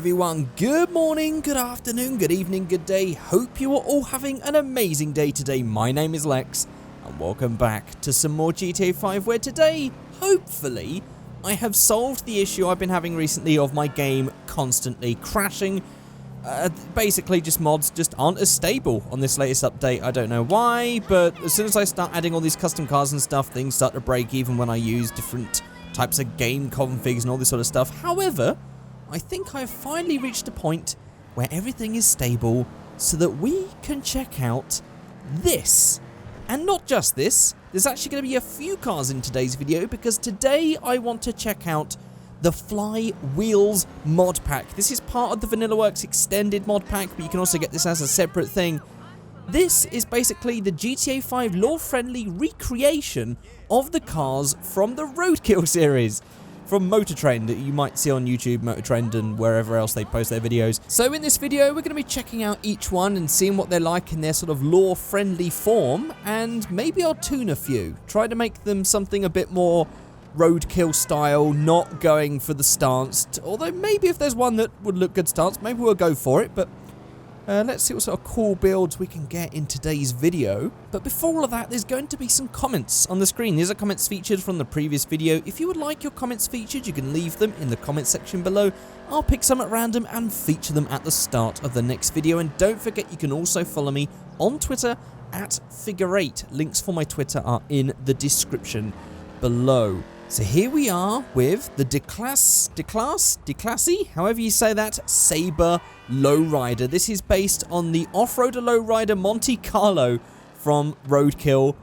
everyone, good morning, good afternoon, good evening, good day. Hope you are all having an amazing day today. My name is Lex and welcome back to some more GTA 5 where today, hopefully, I have solved the issue I've been having recently of my game constantly crashing. Basically just mods just aren't as stable on this latest update. I don't know why, but as soon as I start adding all these custom cars and stuff, things start to break even when I use different types of game configs and all this sort of stuff. However, I think I've finally reached a point where everything is stable so that we can check out this. And not just this, there's actually going to be a few cars in today's video because today I want to check out the Fly Wheels mod pack. This is part of the VanillaWorks extended mod pack, but you can also get this as a separate thing. This is basically the GTA 5 law-friendly recreation of the cars from the Roadkill series. From Motor Trend that you might see on YouTube, Motor Trend, and wherever else they post their videos. So in this video, we're going to be checking out each one and seeing what they're like in their sort of lore-friendly form, and maybe I'll tune a few. Try to make them something a bit more Roadkill style, not going for the stance. Although maybe if there's one that would look good stance, maybe we'll go for it, but let's see what sort of cool builds we can get in today's video. But before all of that, there's going to be some comments on the screen. These are comments featured from the previous video. If you would like your comments featured, you can leave them in the comment section below. I'll pick some at random and feature them at the start of the next video. And don't forget, you can also follow me on Twitter at Figureight. Links for my Twitter are in the description below. So here we are with the Declassy, however you say that, Sabre Lowrider. This is based on the off-roader lowrider Monte Carlo from Roadkill.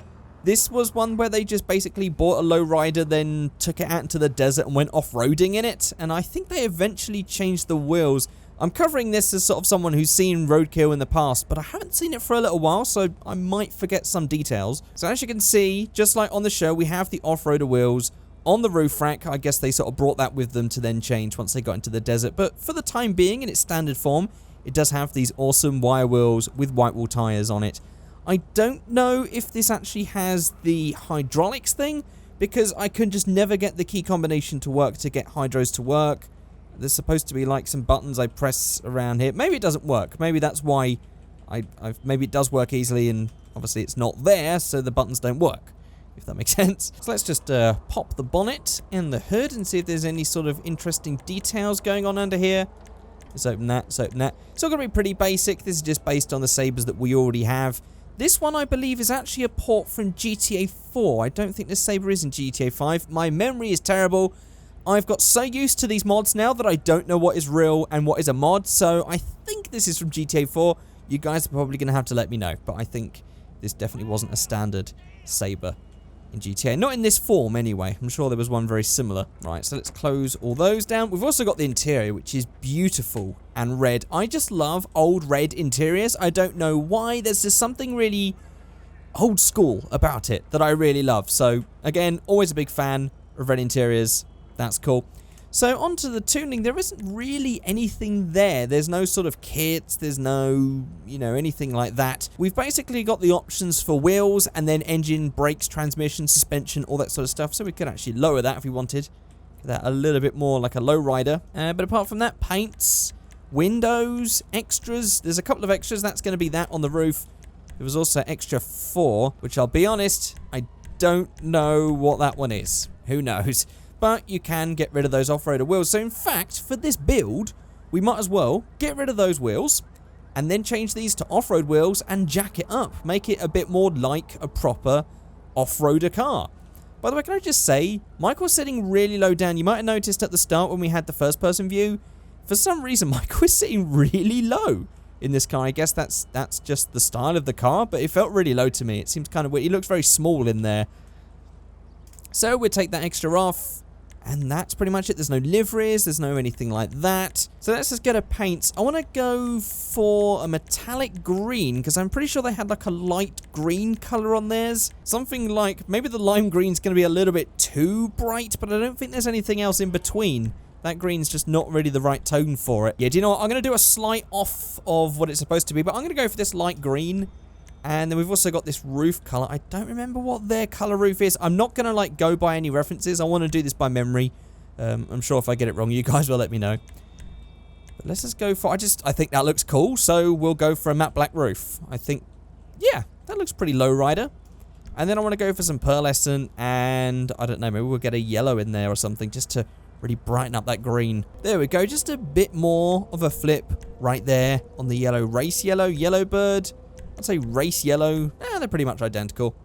This was one where they just basically bought a lowrider, then took it out into the desert and went off-roading in it. And I think they eventually changed the wheels. I'm covering this as sort of someone who's seen Roadkill in the past, but I haven't seen it for a little while, so I might forget some details. So as you can see, just like on the show, we have the off-roader wheels on the roof rack. I guess they sort of brought that with them to then change once they got into the desert. But for the time being, in its standard form, it does have these awesome wire wheels with white wall tyres on it. I don't know if this actually has the hydraulics thing, because I can just never get the key combination to work to get hydros to work. There's supposed to be like some buttons I press around here. Maybe it doesn't work. Maybe that's why maybe it does work easily and obviously it's not there, so the buttons don't work, if that makes sense. So let's just pop the bonnet and the hood and see if there's any sort of interesting details going on under here. Let's open that, let's open that. It's all going to be pretty basic. This is just based on the Sabres that we already have. This one, I believe, is actually a port from GTA 4. I don't think this Sabre is in GTA 5. My memory is terrible. I've got so used to these mods now that I don't know what is real and what is a mod, so I think this is from GTA 4. You guys are probably going to have to let me know, but I think this definitely wasn't a standard Sabre in GTA. Not in this form, anyway. I'm sure there was one very similar. Right, so let's close all those down. We've also got the interior, which is beautiful and red. I just love old red interiors. I don't know why. There's just something really old school about it that I really love. So, again, always a big fan of red interiors. That's cool. So onto the tuning, there isn't really anything there. There's no sort of kits, there's no, anything like that. We've basically got the options for wheels and then engine, brakes, transmission, suspension, all that sort of stuff. So we could actually lower that if we wanted. Get that a little bit more like a low rider. But apart from that, paints, windows, extras. There's a couple of extras. That's going to be that on the roof. There was also extra 4, which I'll be honest, I don't know what that one is. Who knows? But you can get rid of those off-roader wheels. So in fact, for this build, we might as well get rid of those wheels and then change these to off-road wheels and jack it up. Make it a bit more like a proper off-roader car. By the way, can I just say, Michael's sitting really low down. You might have noticed at the start when we had the first-person view, for some reason, Michael is sitting really low in this car. I guess that's just the style of the car, but it felt really low to me. It seems kind of weird. He looks very small in there. So we'll take that extra off. And that's pretty much it. There's no liveries. There's no anything like that. So let's just get a paint. I want to go for a metallic green because I'm pretty sure they had like a light green color on theirs. Something like maybe the lime green's going to be a little bit too bright, but I don't think there's anything else in between. That green's just not really the right tone for it. Yeah, do you know what? I'm going to do a slight off of what it's supposed to be, but I'm going to go for this light green. And then we've also got this roof color. I don't remember what their color roof is. I'm not going to like go by any references. I want to do this by memory. I'm sure if I get it wrong, you guys will let me know. But let's just go for... I think that looks cool, so we'll go for a matte black roof. I think... Yeah, that looks pretty lowrider. And then I want to go for some pearlescent, and I don't know, maybe we'll get a yellow in there or something just to really brighten up that green. There we go, just a bit more of a flip right there on the yellow. Race yellow, yellow bird. I'd say race yellow. They're pretty much identical.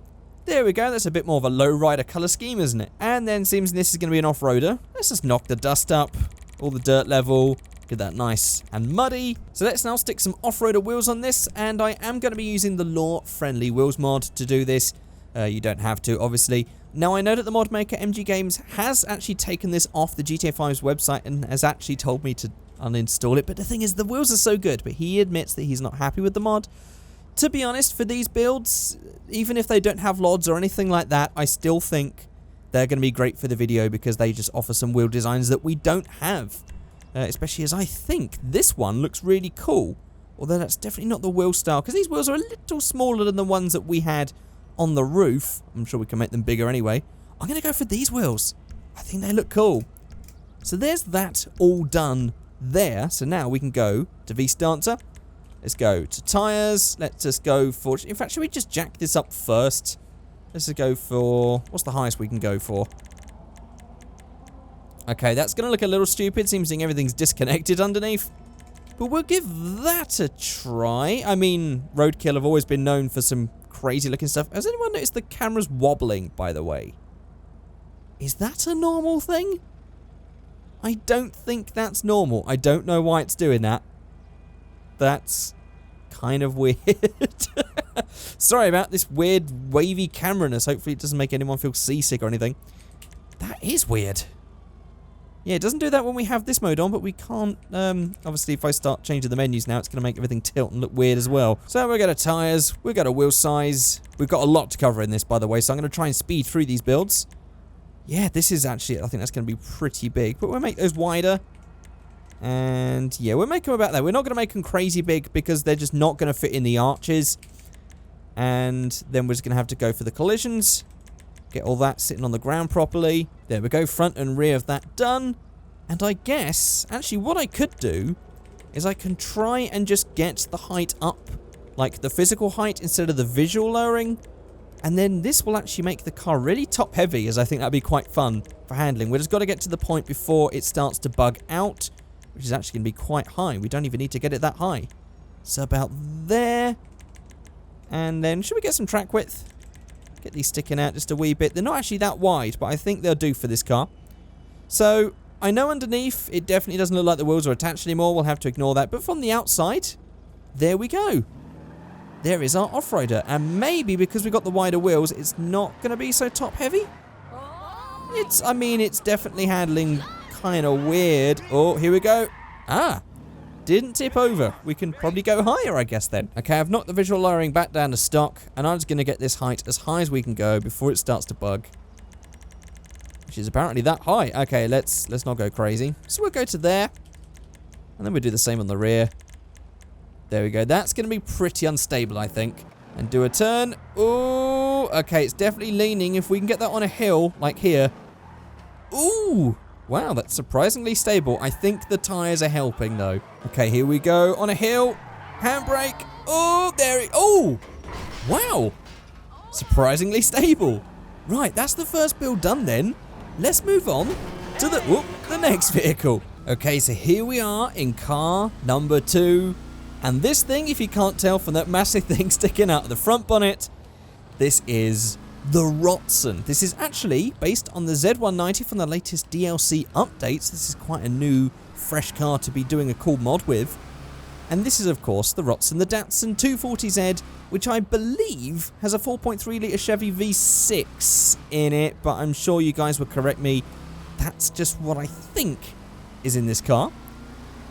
There we go, that's a bit more of a lowrider colour scheme, isn't it? And then seems this is going to be an off-roader. Let's just knock the dust up, all the dirt level, get that nice and muddy. So let's now stick some off-roader wheels on this, and I am going to be using the law-friendly wheels mod to do this. You don't have to, obviously. Now, I know that the mod maker, MG Games, has actually taken this off the GTA 5's website and has actually told me to uninstall it, but the thing is, the wheels are so good, but he admits that he's not happy with the mod. To be honest, for these builds, even if they don't have LODs or anything like that, I still think they're going to be great for the video because they just offer some wheel designs that we don't have. Especially as I think this one looks really cool. Although that's definitely not the wheel style, because these wheels are a little smaller than the ones that we had on the roof. I'm sure we can make them bigger anyway. I'm going to go for these wheels. I think they look cool. So there's that all done there. So now we can go to V-Stancer. Let's go to tyres. Let's just go for... In fact, should we just jack this up first? Let's just go for... What's the highest we can go for? Okay, that's going to look a little stupid. Seems like everything's disconnected underneath. But we'll give that a try. I mean, Roadkill have always been known for some crazy looking stuff. Has anyone noticed the camera's wobbling, by the way? Is that a normal thing? I don't think that's normal. I don't know why it's doing that. That's kind of weird. Sorry about this weird wavy camera-ness. Hopefully it doesn't make anyone feel seasick or anything. That is weird. Yeah, it doesn't do that when we have this mode on, but we can't... obviously, if I start changing the menus now, it's going to make everything tilt and look weird as well. So we've got a tyres, we've got a wheel size. We've got a lot to cover in this, by the way, so I'm going to try and speed through these builds. Yeah, this is actually... I think that's going to be pretty big, but we'll make those wider. And yeah, we'll make them about that. We're not going to make them crazy big because they're just not going to fit in the arches. And then we're just going to have to go for the collisions. Get all that sitting on the ground properly. There we go, front and rear of that done. And I guess, actually what I could do is I can try and just get the height up. Like the physical height instead of the visual lowering. And then this will actually make the car really top heavy, as I think that'd be quite fun for handling. We've just got to get to the point before it starts to bug out, which is actually going to be quite high. We don't even need to get it that high. So about there. And then, should we get some track width? Get these sticking out just a wee bit. They're not actually that wide, but I think they'll do for this car. So, I know underneath, it definitely doesn't look like the wheels are attached anymore. We'll have to ignore that. But from the outside, there we go. There is our off-roader. And maybe because we've got the wider wheels, it's not going to be so top heavy. I mean, it's definitely handling kind of weird. Oh, here we go. Ah, didn't tip over. We can probably go higher, I guess, then. Okay, I've knocked the visual lowering back down to stock, and I'm just going to get this height as high as we can go before it starts to bug. Which is apparently that high. Okay, let's not go crazy. So we'll go to there, and then we'll do the same on the rear. There we go. That's going to be pretty unstable, I think. And do a turn. Ooh, okay, it's definitely leaning. If we can get that on a hill, like here. Ooh, wow, that's surprisingly stable. I think the tyres are helping, though. Okay, here we go. On a hill. Handbrake. Oh, there it... Oh, wow. Surprisingly stable. Right, that's the first build done, then. Let's move on to the next vehicle. Okay, so here we are in car number 2. And this thing, if you can't tell from that massive thing sticking out of the front bonnet, this is the Rotson. This is actually based on the Z190 from the latest DLC updates. This is quite a new, fresh car to be doing a cool mod with. And this is, of course, the Rotson, the Datsun 240Z, which I believe has a 4.3-litre Chevy V6 in it, but I'm sure you guys will correct me. That's just what I think is in this car.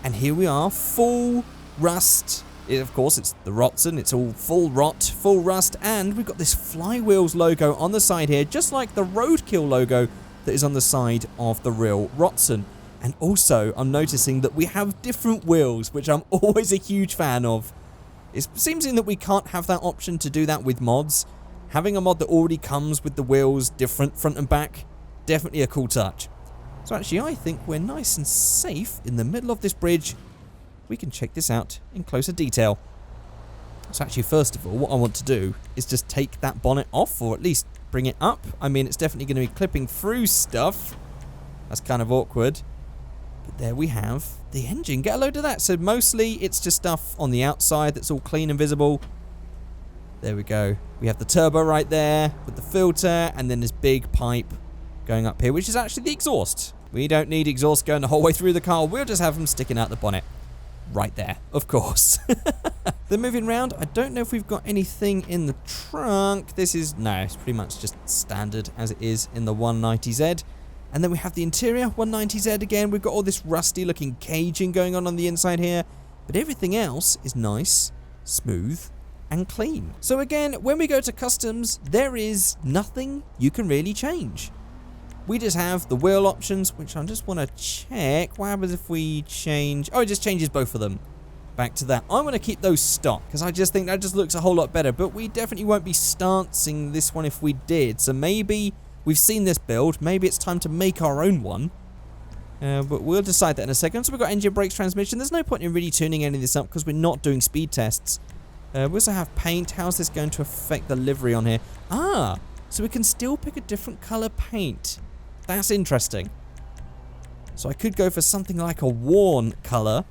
And here we are, full rust. Of course, it's the Rotson. It's all full rot, full rust, and we've got this Flywheels logo on the side here, just like the Roadkill logo that is on the side of the real Rotson. And also, I'm noticing that we have different wheels, which I'm always a huge fan of. It seems that we can't have that option to do that with mods. Having a mod that already comes with the wheels different front and back, definitely a cool touch. So actually, I think we're nice and safe in the middle of this bridge, we can check this out in closer detail. So actually, first of all, what I want to do is just take that bonnet off, or at least bring it up. I mean, it's definitely going to be clipping through stuff. That's kind of awkward. But there we have the engine. Get a load of that. So mostly it's just stuff on the outside that's all clean and visible. There we go. We have the turbo right there with the filter, and then this big pipe going up here, which is actually the exhaust. We don't need exhaust going the whole way through the car. We'll just have them sticking out the bonnet. Right there, of course. Then moving around, I don't know if we've got anything in the trunk. No, it's pretty much just standard as it is in the 190Z. And then we have the interior, 190Z again. We've got all this rusty looking caging going on the inside here. But everything else is nice, smooth, and clean. So again, when we go to customs, there is nothing you can really change. We just have the wheel options, which I just want to check. What happens if we change? Oh, it just changes both of them. Back to that. I'm going to keep those stock because I just think that just looks a whole lot better. But we definitely won't be stancing this one if we did. So maybe we've seen this build. Maybe it's time to make our own one. But we'll decide that in a second. So we've got engine, brakes, transmission. There's no point in really tuning any of this up because we're not doing speed tests. We also have paint. How's this going to affect the livery on here? Ah, so we can still pick a different color paint. That's interesting. So I could go for something like a worn color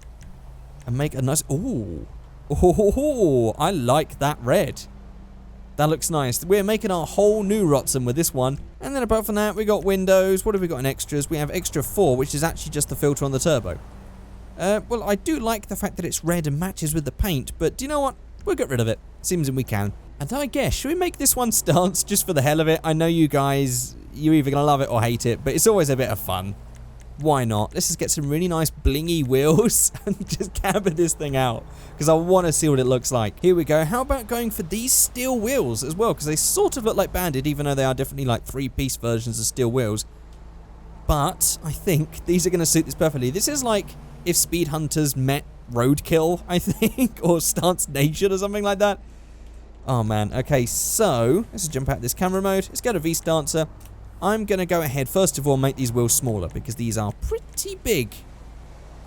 and make a nice... Ooh. Oh, I like that red. That looks nice. We're making our whole new Rotzen with this one. And then apart from that, we got windows. What have we got in extras? We have extra 4, which is actually just the filter on the turbo. Well, I do like the fact that it's red and matches with the paint, but do you know what? We'll get rid of it. Seems that we can. And I guess, should we make this one stance just for the hell of it? I know you guys, you're either going to love it or hate it, but it's always a bit of fun. Why not? Let's just get some really nice blingy wheels and just camber this thing out, because I want to see what it looks like. Here we go. How about going for these steel wheels as well? Because they sort of look like banded, even though they are definitely like 3-piece versions of steel wheels. But I think these are going to suit this perfectly. This is like if Speed Hunters met Roadkill, I think, or Stance Nation or something like that. Oh man, okay, so let's jump out of this camera mode. Let's go to V-Stancer. I'm going to go ahead, first of all, make these wheels smaller because these are pretty big.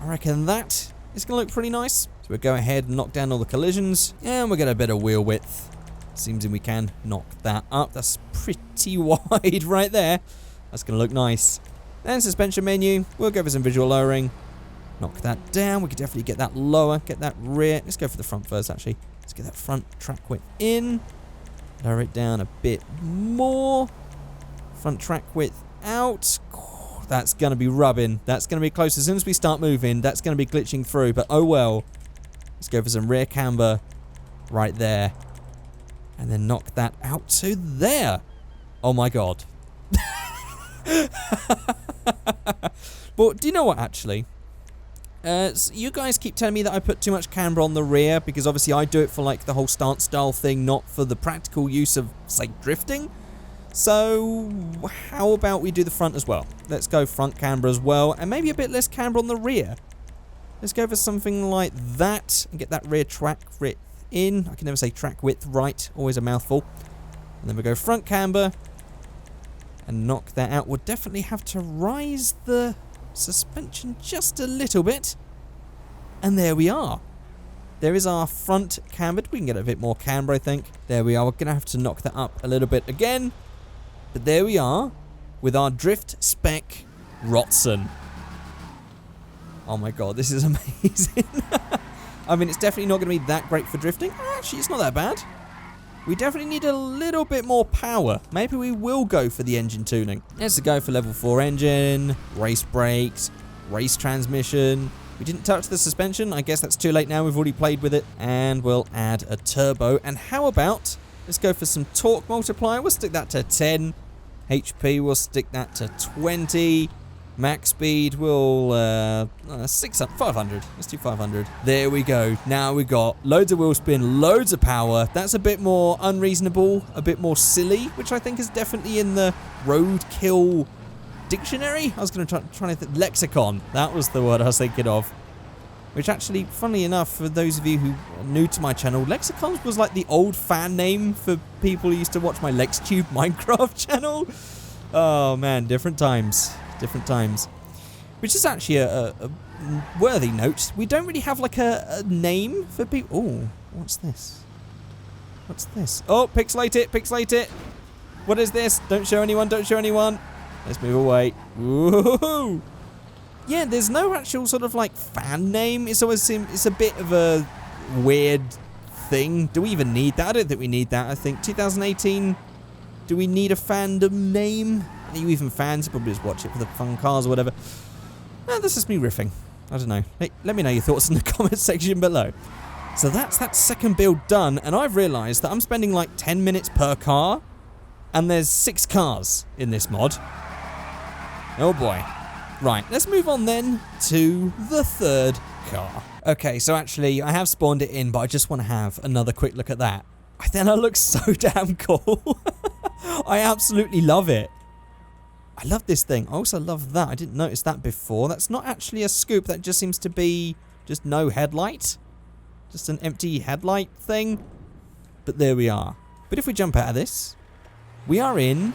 I reckon that is going to look pretty nice. So we'll go ahead and knock down all the collisions, and we'll get a bit of wheel width. Seems we can knock that up. That's pretty wide right there. That's going to look nice. Then suspension menu, we'll go for some visual lowering. Knock that down. We could definitely get that lower, get that rear. Let's go for the front first, actually. Let's get that front track width in. Lower it down a bit more. Front track width out. That's going to be rubbing. That's going to be close. As soon as we start moving, that's going to be glitching through. But oh well. Let's go for some rear camber right there. And then knock that out to there. Oh my god. But do you know what, actually? So you guys keep telling me that I put too much camber on the rear because obviously I do it for like the whole stance style thing, not for the practical use of, say, drifting. So how about we do the front as well? Let's go front camber as well, and maybe a bit less camber on the rear. Let's go for something like that and get that rear track width in. I can never say track width right, always a mouthful. And then we go front camber and knock that out. We'll definitely have to rise the suspension just a little bit, and there we are. There is our front cambered. We can get a bit more camber, I think. There we are. We're gonna have to knock that up a little bit again, but there we are with our drift spec Rotzen. Oh my god, this is amazing. I mean, it's definitely not gonna be that great for drifting. Actually, it's not that bad. We definitely need a little bit more power. Maybe we will go for the engine tuning. Let's go for level 4 engine, race brakes, race transmission. We didn't touch the suspension. I guess that's too late now. We've already played with it. And we'll add a turbo. And how about, let's go for some torque multiplier. We'll stick that to 10. HP, we'll stick that to 20. Max speed, we'll 500. Let's do 500. There we go. Now we got loads of wheel spin, loads of power. That's a bit more unreasonable, a bit more silly, which I think is definitely in the Roadkill dictionary. I was going to try to think lexicon. That was the word I was thinking of. Which actually, funnily enough, for those of you who are new to my channel, Lexicons was like the old fan name for people who used to watch my LexTube Minecraft channel. Oh man, different times. Different times. Which is actually a worthy note, we don't really have like a name for people. Oh, what's this? What's this? Oh, pixelate it, pixelate it. What is this? Don't show anyone, don't show anyone. Let's move away. Woohoo! Yeah, there's no actual sort of like fan name. It's always it's a bit of a weird thing. Do we even need that? I don't think we need that. I think 2018. Do we need a fandom name? Are you even fans? You probably just watch it for the fun cars or whatever. No, that's just me riffing. I don't know. Hey, let me know your thoughts in the comment section below. So that's that second build done, and I've realised that I'm spending like 10 minutes per car, and there's 6 cars in this mod. Oh boy. Right, let's move on then to the third car. Okay, so actually I have spawned it in, but I just want to have another quick look at that. I think that looks so damn cool. I absolutely love it. I love this thing. I also love that. I didn't notice that before. That's not actually a scoop. That just seems to be just no headlight. Just an empty headlight thing. But there we are. But if we jump out of this, we are in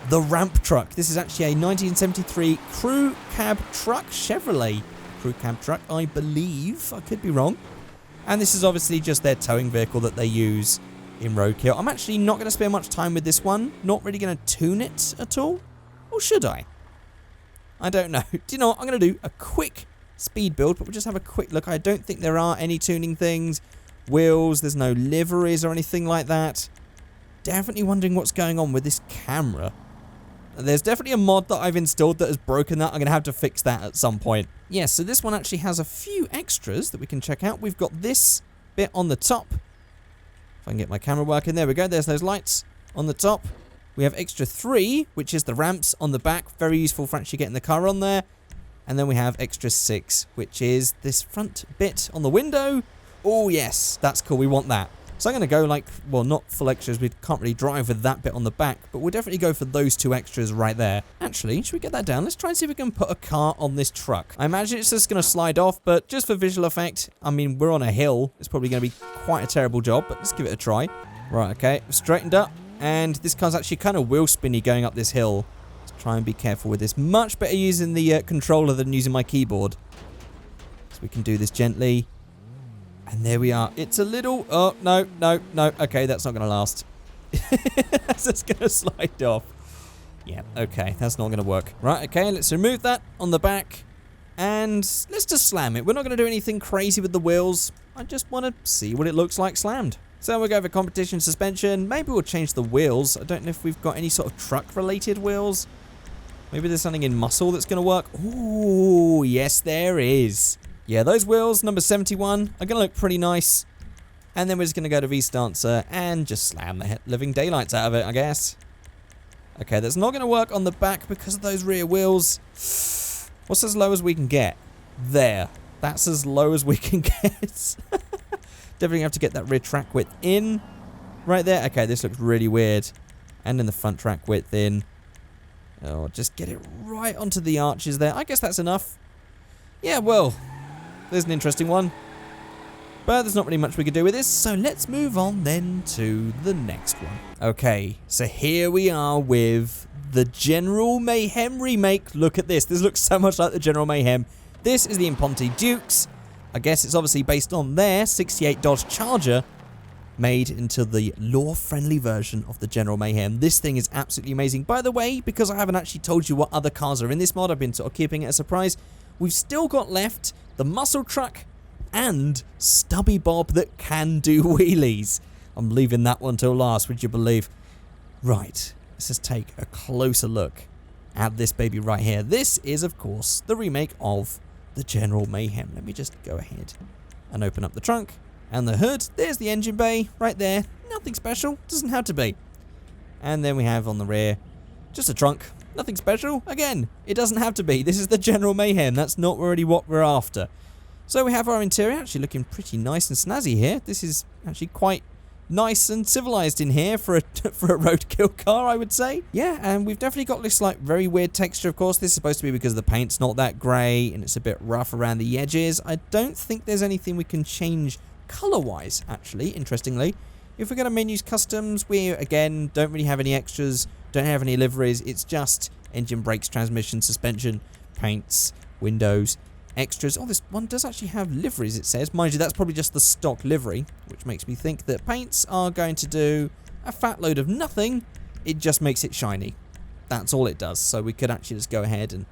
the ramp truck. This is actually a 1973 crew cab truck. Chevrolet crew cab truck, I believe. I could be wrong. And this is obviously just their towing vehicle that they use in Roadkill. I'm actually not going to spend much time with this one. Not really going to tune it at all. Or should I? I don't know. Do you know what? I'm going to do a quick speed build, but we'll just have a quick look. I don't think there are any tuning things. Wheels, there's no liveries or anything like that. Definitely wondering what's going on with this camera. There's definitely a mod that I've installed that has broken that. I'm going to have to fix that at some point. Yeah, so this one actually has a few extras that we can check out. We've got this bit on the top. If I can get my camera working. There we go. There's those lights on the top. We have extra 3, which is the ramps on the back. Very useful for actually getting the car on there. And then we have extra 6, which is this front bit on the window. Oh, yes. That's cool. We want that. So I'm going to go like, well, not full extras. We can't really drive with that bit on the back. But we'll definitely go for those 2 extras right there. Actually, should we get that down? Let's try and see if we can put a car on this truck. I imagine it's just going to slide off. But just for visual effect, I mean, we're on a hill. It's probably going to be quite a terrible job. But let's give it a try. Right, okay. Straightened up. And this car's actually kind of wheel spinny going up this hill. Let's try and be careful with this. Much better using the controller than using my keyboard. So we can do this gently. And there we are. It's a little... Oh, no, no, no. Okay, that's not going to last. That's just going to slide off. Yeah, okay. That's not going to work. Right, okay. Let's remove that on the back. And let's just slam it. We're not going to do anything crazy with the wheels. I just want to see what it looks like slammed. So we'll go for competition suspension. Maybe we'll change the wheels. I don't know if we've got any sort of truck-related wheels. Maybe there's something in muscle that's going to work. Ooh, yes, there is. Yeah, those wheels, number 71, are going to look pretty nice. And then we're just going to go to V-Stancer and just slam the living daylights out of it, I guess. Okay, that's not going to work on the back because of those rear wheels. What's as low as we can get? There. That's as low as we can get. Definitely have to get that rear track width in. Right there. Okay, this looks really weird. And then the front track width in. Oh, just get it right onto the arches there. I guess that's enough. Yeah, well, there's an interesting one. But there's not really much we could do with this, so let's move on then to the next one. Okay, so here we are with the General Mayhem remake. Look at this. This looks so much like the General Mayhem. This is the Imponte Dukes. I guess it's obviously based on their 68 Dodge Charger, made into the law-friendly version of the General Mayhem. This thing is absolutely amazing. By the way, because I haven't actually told you what other cars are in this mod, I've been sort of keeping it a surprise. We've still got left the muscle truck and Stubby Bob that can do wheelies. I'm leaving that one till last, would you believe? Right, let's just take a closer look at this baby right here. This is, of course, the remake of the General Mayhem. Let me just go ahead and open up the trunk and the hood. There's the engine bay right there. Nothing special. Doesn't have to be. And then we have on the rear just a trunk. Nothing special. Again, it doesn't have to be. This is the General Mayhem. That's not really what we're after. So we have our interior actually looking pretty nice and snazzy here. This is actually quite nice and civilized in here for a Roadkill car, I would say. Yeah, and we've definitely got this like very weird texture. Of course, this is supposed to be because the paint's not that grey and it's a bit rough around the edges. I don't think there's anything we can change color-wise, actually, interestingly. If we go to menus customs, we again don't really have any extras, don't have any liveries. It's just engine, brakes, transmission, suspension, paints, windows, extras. Oh, this one does actually have liveries, it says. Mind you, that's probably just the stock livery, which makes me think that paints are going to do a fat load of nothing. It just makes it shiny. That's all it does. So we could actually just go ahead and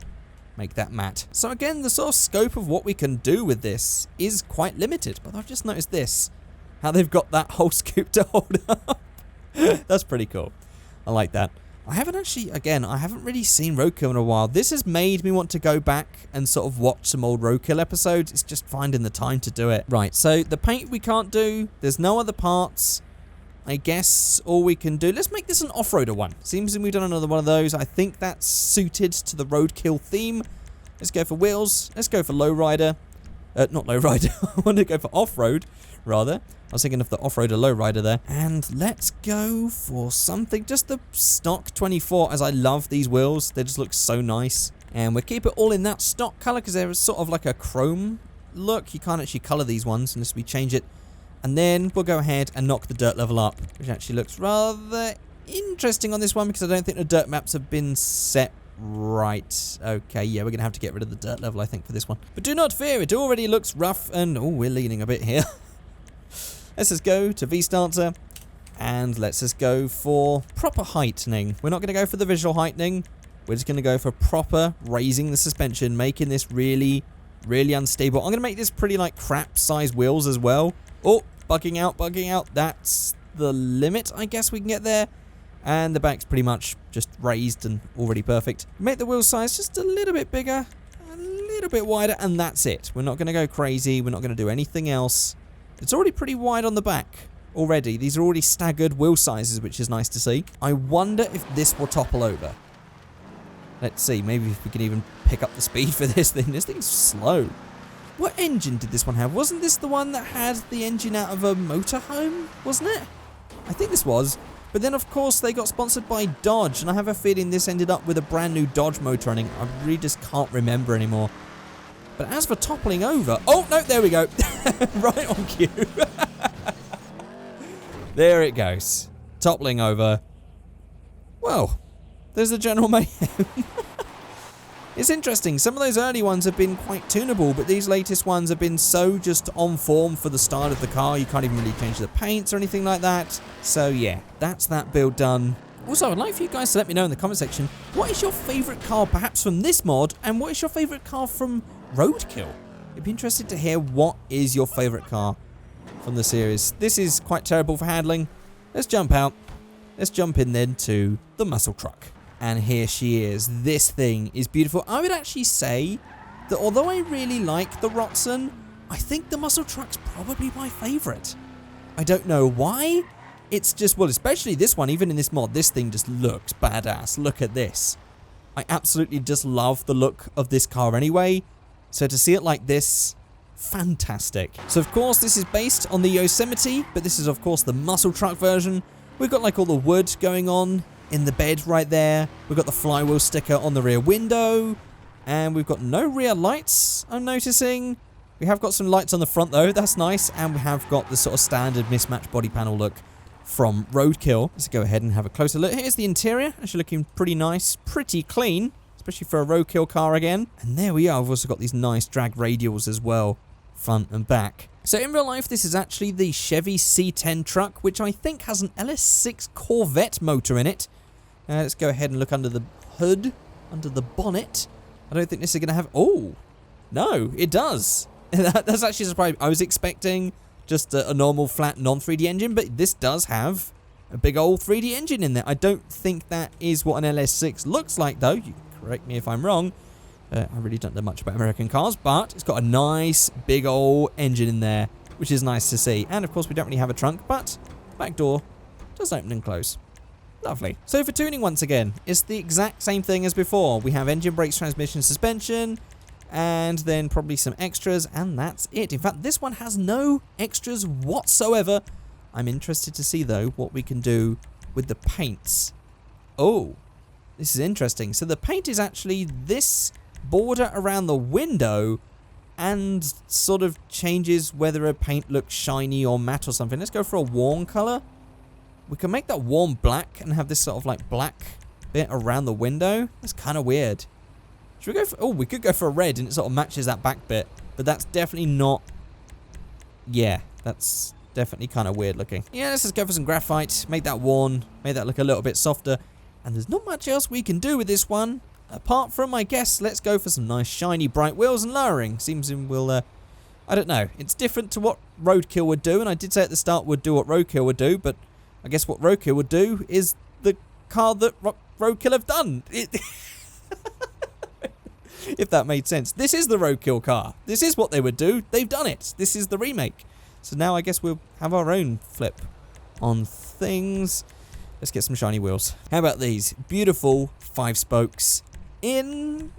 make that matte. So again, the sort of scope of what we can do with this is quite limited. But I've just noticed this, how they've got that whole scoop to hold up. That's pretty cool. I like that. I haven't actually, again, I haven't really seen Roadkill in a while. This has made me want to go back and sort of watch some old Roadkill episodes. It's just finding the time to do it. Right, so the paint we can't do. There's no other parts. I guess all we can do... Let's make this an off-roader one. Seems we've done another one of those. I think that's suited to the Roadkill theme. Let's go for wheels. Let's go for lowrider. Not lowrider. I want to go for off-road, rather. I was thinking of the off-roader lowrider there. And let's go for something, just the stock 24, as I love these wheels. They just look so nice. And we'll keep it all in that stock color because they're sort of like a chrome look. You can't actually color these ones unless we change it. And then we'll go ahead and knock the dirt level up, which actually looks rather interesting on this one because I don't think the dirt maps have been set right. Okay, yeah, we're going to have to get rid of the dirt level, I think, for this one. But do not fear, it already looks rough and... Oh, we're leaning a bit here. Let's just go to V-Starter, and let's just go for proper heightening. We're not going to go for the visual heightening. We're just going to go for proper raising the suspension, making this really, really unstable. I'm going to make this pretty, like, crap-sized wheels as well. Oh, bugging out. That's the limit, I guess we can get there. And the back's pretty much just raised and already perfect. Make the wheel size just a little bit bigger, a little bit wider, and that's it. We're not going to go crazy. We're not going to do anything else. It's already pretty wide on the back already. These are already staggered wheel sizes, which is nice to see. I wonder if this will topple over. Let's see. Maybe if we can even pick up the speed for this thing. This thing's slow. What engine did this one have? Wasn't this the one that had the engine out of a motorhome? Wasn't it? I think this was. But then, of course, they got sponsored by Dodge. And I have a feeling this ended up with a brand new Dodge motor running. I really just can't remember anymore. But as for toppling over... Oh, no, there we go. Right on cue. There it goes. Toppling over. Well, there's the General Mayhem. It's interesting. Some of those early ones have been quite tunable, but these latest ones have been so just on form for the style of the car. You can't even really change the paints or anything like that. So, yeah, that's that build done. Also, I'd like for you guys to let me know in the comment section, what is your favourite car perhaps from this mod, and what is your favourite car from Roadkill? I'd be interested to hear what is your favourite car from the series. This is quite terrible for handling. Let's jump out. Let's jump in then to the muscle truck. And here she is. This thing is beautiful. I would actually say that although I really like the Roxanne, I think the muscle truck's probably my favourite. I don't know why. It's just, well, especially this one, even in this mod, this thing just looks badass. Look at this. I absolutely just love the look of this car anyway. So to see it like this, fantastic. So of course, this is based on the Yosemite, but this is of course the muscle truck version. We've got like all the wood going on in the bed right there. We've got the flywheel sticker on the rear window. And we've got no rear lights, I'm noticing. We have got some lights on the front though, that's nice. And we have got the sort of standard mismatched body panel look from Roadkill. Let's go ahead and have a closer look. Here's the interior, actually looking pretty nice, pretty clean, especially for a Roadkill car again. And there we are, we've also got these nice drag radials as well, front and back. So in real life, this is actually the Chevy C10 truck, which I think has an LS6 Corvette motor in it. Let's go ahead and look under the hood, under the bonnet. I don't think this is going to have... Oh, no, it does. That's actually surprising. I was expecting just a normal flat non-3D engine, but this does have a big old 3D engine in there. I don't think that is what an LS6 looks like, though. You can correct me if I'm wrong. I really don't know much about American cars, but it's got a nice big old engine in there, which is nice to see. And of course, we don't really have a trunk, but the back door does open and close. Lovely. So for tuning once again, it's the exact same thing as before. We have engine, brakes, transmission, suspension, and then probably some extras, and that's it. In fact, this one has no extras whatsoever. I'm interested to see, though, what we can do with the paints. Oh, this is interesting. So the paint is actually this border around the window and sort of changes whether a paint looks shiny or matte or something. Let's go for a warm color. We can make that warm black and have this sort of like black bit around the window. That's kind of weird. Should we go for... Oh, we could go for a red and it sort of matches that back bit. But that's definitely not... Yeah, that's definitely kind of weird looking. Yeah, let's just go for some graphite. Make that worn. Make that look a little bit softer. And there's not much else we can do with this one. Apart from, I guess, let's go for some nice shiny bright wheels and lowering. Seems we'll... I don't know. It's different to what Roadkill would do. And I did say at the start would do what Roadkill would do. But I guess what Roadkill would do is the car that Roadkill have done. If that made sense. This is the Roadkill car. This is what they would do. They've done it. This is the remake. So now I guess we'll have our own flip on things. Let's get some shiny wheels. How about these? Beautiful 5 spokes in...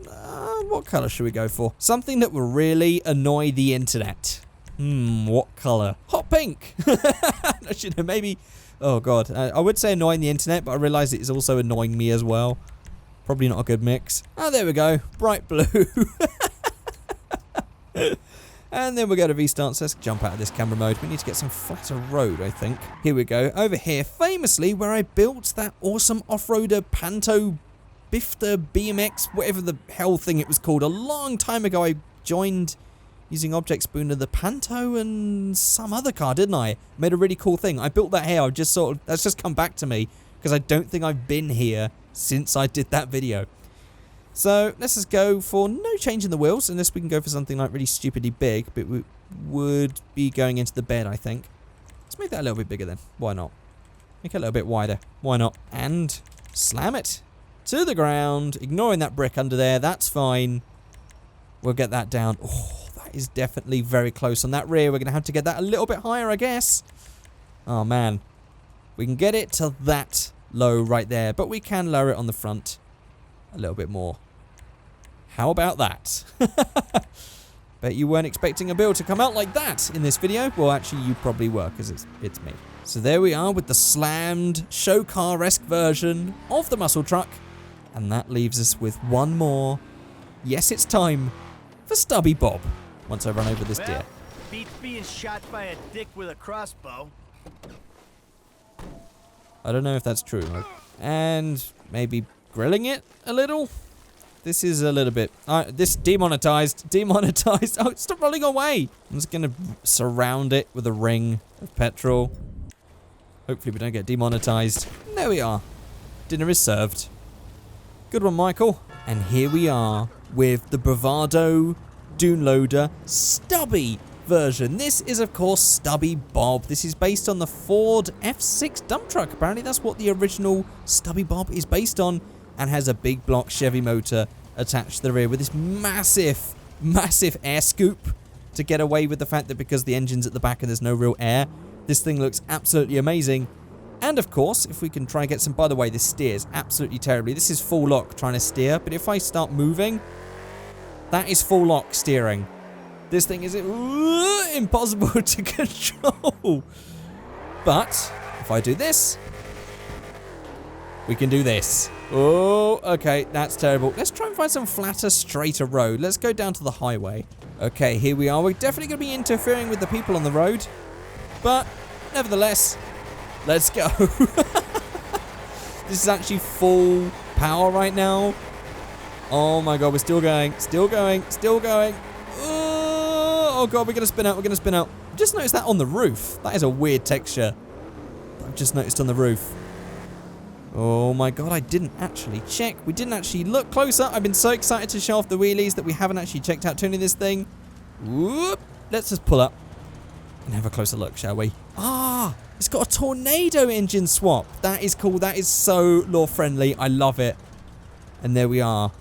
what colour should we go for? Something that will really annoy the internet. What colour? Hot pink! I should have maybe... Oh god. I would say annoying the internet, but I realise it is also annoying me as well. Probably not a good mix. Oh, there we go. Bright blue. And then we'll go to V-Stance. Let's jump out of this camera mode. We need to get some flatter road, I think. Here we go. Over here, famously, where I built that awesome off-roader Panto Bifter BMX, whatever the hell thing it was called. A long time ago, I joined using Object Spooner the Panto and some other car, didn't I? Made a really cool thing. I built that here. I've just sort of... That's just come back to me because I don't think I've been here since I did that video. So let's just go for no change in the wheels, unless we can go for something like really stupidly big, but we would be going into the bed, I think. Let's make that a little bit bigger then. Why not? Make it a little bit wider. Why not? And slam it to the ground, ignoring that brick under there. That's fine. We'll get that down. Oh, that is definitely very close on that rear. We're going to have to get that a little bit higher, I guess. Oh, man. We can get it to that low right there, but we can lower it on the front a little bit more. How about that? Bet you weren't expecting a build to come out like that in this video. Well, actually, you probably were, because it's me. So there we are with the slammed show car-esque version of the muscle truck. And that leaves us with one more. Yes, it's time for Stubby Bob. Once I run over this deer. Beats being shot by a dick with a crossbow. I don't know if that's true. And maybe grilling it a little. This is a little bit... this demonetized. Demonetized. Oh, stop rolling away. I'm just going to surround it with a ring of petrol. Hopefully we don't get demonetized. There we are. Dinner is served. Good one, Michael. And here we are with the Bravado Dune Loader Stubby version. This is, of course, Stubby Bob. This is based on the Ford F6 dump truck. Apparently, that's what the original Stubby Bob is based on, and has a big block Chevy motor attached to the rear with this massive, massive air scoop to get away with the fact that because the engine's at the back and there's no real air, this thing looks absolutely amazing. And, of course, if we can try and get some... By the way, this steers absolutely terribly. This is full lock trying to steer, but if I start moving, that is full lock steering. This thing is impossible to control. But if I do this, we can do this. Oh, okay, that's terrible. Let's try and find some flatter, straighter road. Let's go down to the highway. Okay, here we are. We're definitely going to be interfering with the people on the road. But nevertheless, let's go. This is actually full power right now. Oh my god, we're still going. Still going. Still going. Oh god, we're going to spin out. We're going to spin out. Just noticed that on the roof. That is a weird texture that I've just noticed on the roof. Oh my god, I didn't actually check. We didn't actually look closer. I've been so excited to show off the wheelies that we haven't actually checked out tuning this thing. Whoop. Let's just pull up and have a closer look, shall we? Ah, it's got a tornado engine swap. That is cool. That is so law friendly. I love it. And there we are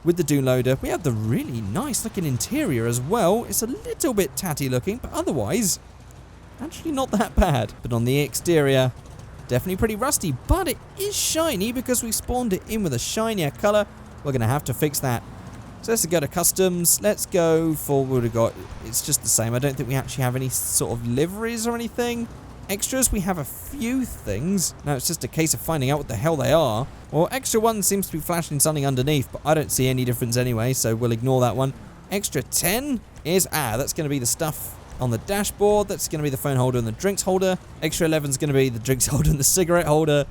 with the Dune Loader. We have the really nice looking interior as well. It's a little bit tatty looking, but otherwise actually not that bad. But on the exterior, definitely pretty rusty, but it is shiny because we spawned it in with a shinier color. We're going to have to fix that. So let's go to customs. Let's go for what we've got. It's just the same. I don't think we actually have any sort of liveries or anything. Extras, we have a few things. Now it's just a case of finding out what the hell they are. Well, extra 1 seems to be flashing something underneath, but I don't see any difference anyway, so we'll ignore that one. Extra 10 is, that's going to be the stuff on the dashboard. That's going to be the phone holder and the drinks holder. Extra 11 is going to be the drinks holder and the cigarette holder.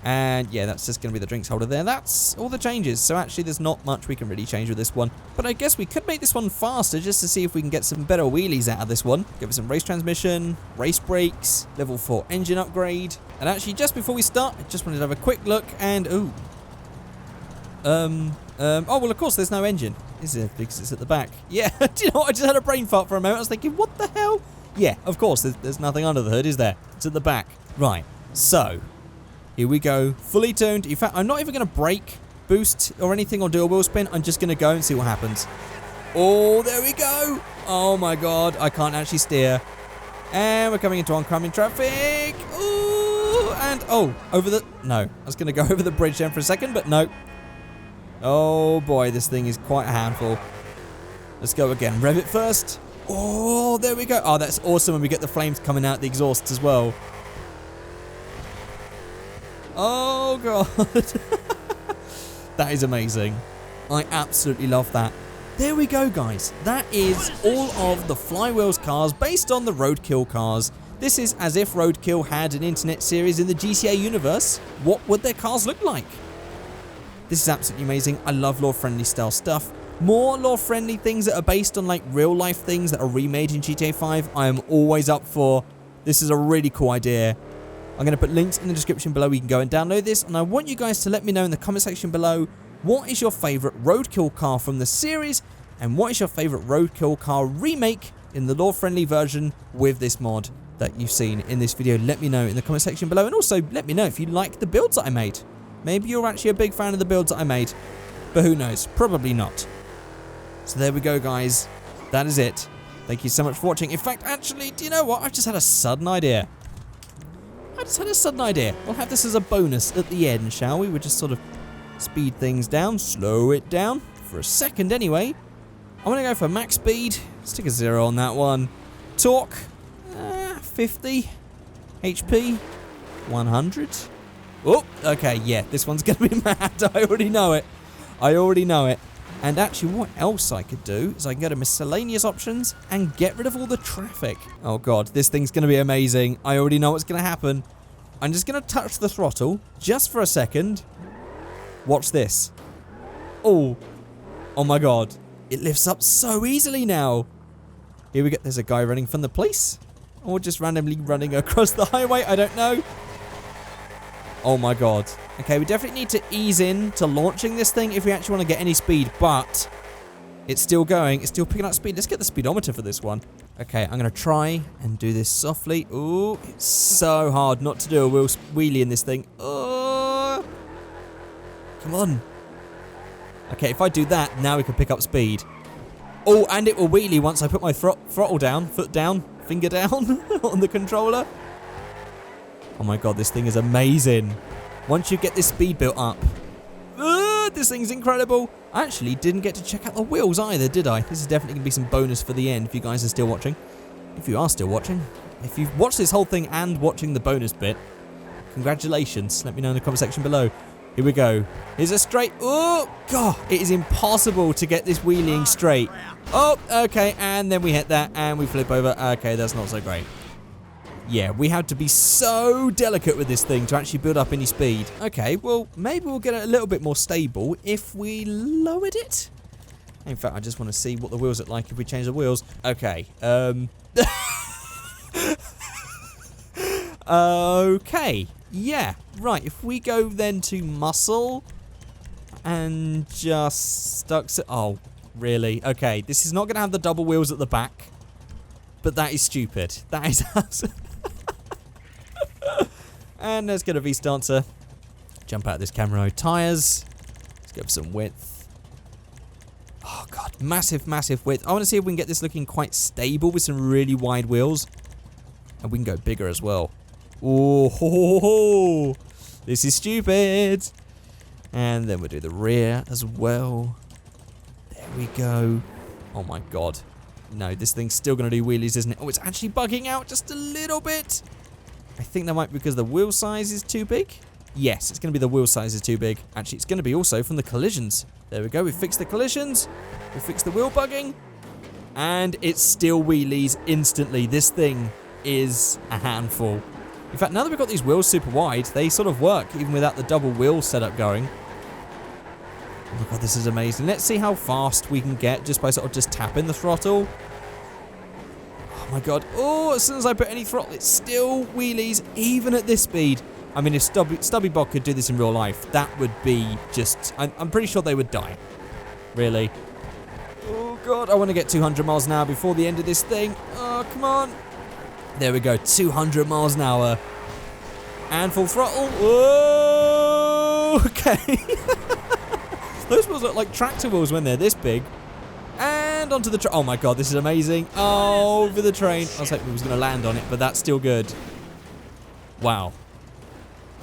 And yeah, that's just going to be the drinks holder there. That's all the changes. So actually, there's not much we can really change with this one. But I guess we could make this one faster just to see if we can get some better wheelies out of this one. Give us some race transmission, race brakes, level 4 engine upgrade. And actually, just before we start, I just wanted to have a quick look and... oh, well, of course, there's no engine. Is it? Because it's at the back. Yeah, do you know what? I just had a brain fart for a moment. I was thinking, what the hell? Yeah, of course, there's nothing under the hood, is there? It's at the back. Right, so... here we go, fully tuned. In fact, I'm not even going to brake, boost, or anything, or do a wheel spin. I'm just going to go and see what happens. Oh, there we go. Oh my god, I can't actually steer. And we're coming into oncoming traffic. Ooh, and over the... no, I was going to go over the bridge then for a second, but no. Oh boy, this thing is quite a handful. Let's go again. Rev it first. Oh, there we go. Oh, that's awesome when we get the flames coming out the exhausts as well. Oh god. That is amazing. I absolutely love that. There we go, guys. That is all of the Flywheels cars based on the Roadkill cars. This is as if Roadkill had an internet series in the GTA universe. What would their cars look like? This is absolutely amazing. I love lore-friendly style stuff. More lore-friendly things that are based on like real-life things that are remade in GTA 5, I am always up for. This is a really cool idea. I'm going to put links in the description below where you can go and download this, and I want you guys to let me know in the comment section below what is your favourite Roadkill car from the series, and what is your favourite Roadkill car remake in the lore-friendly version with this mod that you've seen in this video. Let me know in the comment section below, and also let me know if you like the builds that I made. Maybe you're actually a big fan of the builds that I made, but who knows, probably not. So there we go, guys. That is it. Thank you so much for watching. In fact, actually, do you know what? I've just had a sudden idea. We'll have this as a bonus at the end, shall we? We'll just sort of speed things down, slow it down for a second anyway. I'm going to go for max speed. Stick a 0 on that one. Torque, 50. HP, 100. Oh, okay, yeah, this one's going to be mad. I already know it. And actually, what else I could do is I can go to miscellaneous options and get rid of all the traffic. Oh god, this thing's going to be amazing. I already know what's going to happen. I'm just going to touch the throttle just for a second. Watch this. Oh my god. It lifts up so easily now. Here we go. There's a guy running from the police. Or just randomly running across the highway. I don't know. Oh my god. Okay, we definitely need to ease in to launching this thing if we actually want to get any speed, but it's still going. It's still picking up speed. Let's get the speedometer for this one. Okay, I'm going to try and do this softly. Ooh, it's so hard not to do a wheelie in this thing. Oh, come on. Okay, if I do that, now we can pick up speed. Oh, and it will wheelie once I put my throttle down, foot down, finger down on the controller. Oh my god, this thing is amazing. Once you get this speed built up. This thing's incredible. I actually didn't get to check out the wheels either, did I? This is definitely going to be some bonus for the end if you guys are still watching. If you are still watching. If you've watched this whole thing and watching the bonus bit, congratulations. Let me know in the comment section below. Here we go. Here's a straight. Oh, god. It is impossible to get this wheeling straight. Oh, okay. And then we hit that and we flip over. Okay, that's not so great. Yeah, we have to be so delicate with this thing to actually build up any speed. Okay, well, maybe we'll get it a little bit more stable if we lowered it. In fact, I just want to see what the wheels look like if we change the wheels. Okay, okay, yeah, right. If we go then to muscle and just stuck to... oh, really? Okay, this is not going to have the double wheels at the back, but that is stupid. That is absolutely... And let's get a V-stancer. Jump out of this Camber tires. Let's go for some width. Oh god, massive, massive width. I want to see if we can get this looking quite stable with some really wide wheels. And we can go bigger as well. Oh, ho, ho, ho. This is stupid. And then we'll do the rear as well. There we go. Oh my god. No, this thing's still going to do wheelies, isn't it? Oh, it's actually bugging out just a little bit. I think that might be because the wheel size is too big. Yes, it's going to be the wheel size is too big. Actually, it's going to be also from the collisions. There we go. We fixed the collisions. We fixed the wheel bugging. And it still wheelies instantly. This thing is a handful. In fact, now that we've got these wheels super wide, they sort of work, even without the double wheel setup going. Oh my god, this is amazing. Let's see how fast we can get just by sort of just tapping the throttle. Oh my god. Oh, as soon as I put any throttle, it still wheelies, even at this speed. I mean, if Stubby Bob could do this in real life, that would be just... I'm pretty sure they would die. Really. Oh god, I want to get 200 miles an hour before the end of this thing. Oh, come on. There we go, 200 miles an hour. And full throttle. Whoa, okay. Those wheels look like tractor wheels when they're this big. And onto the train. Oh my god, this is amazing. Oh, over the train. I was hoping we was going to land on it, but that's still good. Wow.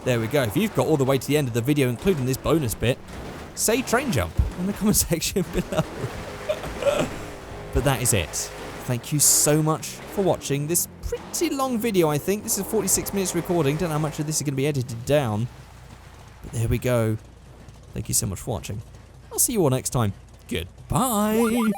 There we go. If you've got all the way to the end of the video, including this bonus bit, say train jump in the comment section below. But that is it. Thank you so much for watching this pretty long video, I think. This is 46 minutes recording. Don't know how much of this is going to be edited down. But there we go. Thank you so much for watching. I'll see you all next time. Goodbye.